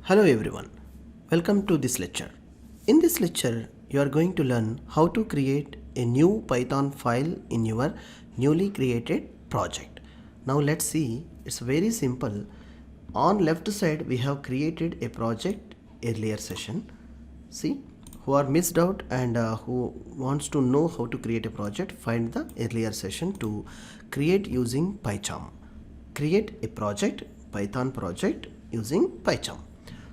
Hello everyone, welcome to this lecture. In this lecture, you are going to learn how to create a new Python file in your newly created project. Now let's see, it's very simple. On left side, we have created a project earlier session. See, who are missed out and who wants to know how to create a project, find the earlier session to create using PyCharm. Create a project, Python project using PyCharm.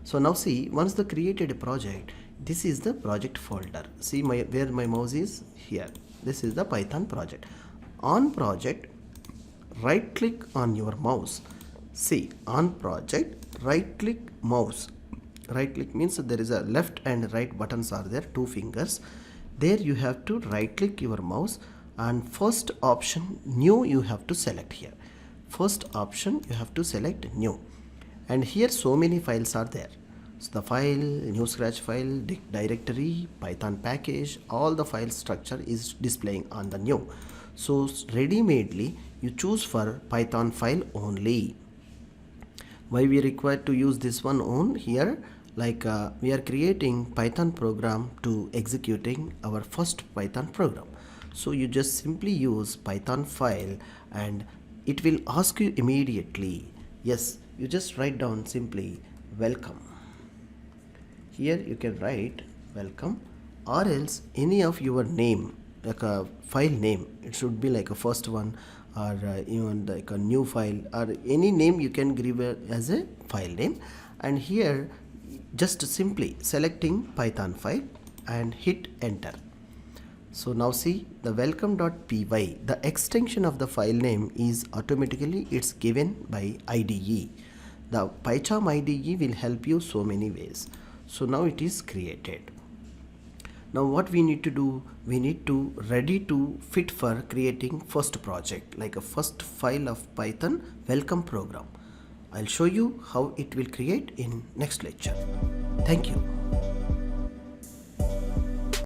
So now see, once the created a project, this is the project folder. See where my mouse is here. This is the Python project. On project, right click on your mouse. See, on project, right click mouse. Right click means there is a left and right buttons are there, two fingers. There you have to right click your mouse and first option new you have to select here. First option you have to select new. And here so many files are there. So the file, new scratch file, directory, Python package, all the file structure is displaying on the new. So ready-madely you choose for Python file only. Why we require to use this one on here, like we are creating Python program to executing our first Python program. So you just simply use Python file and it will ask you immediately. Yes, you just write down simply welcome. Here you can write welcome, or else any of your name, like a file name. It should be like a first one or even like a new file or any name you can give as a file name. And here just simply selecting Python file and hit enter. So now see the welcome.py, the extension of the file name is automatically it's given by IDE. The PyCharm IDE will help you so many ways. So now it is created. Now what we need to do, we need to ready to fit for creating first project, like a first file of Python welcome program. I'll show you how it will create in next lecture. Thank you.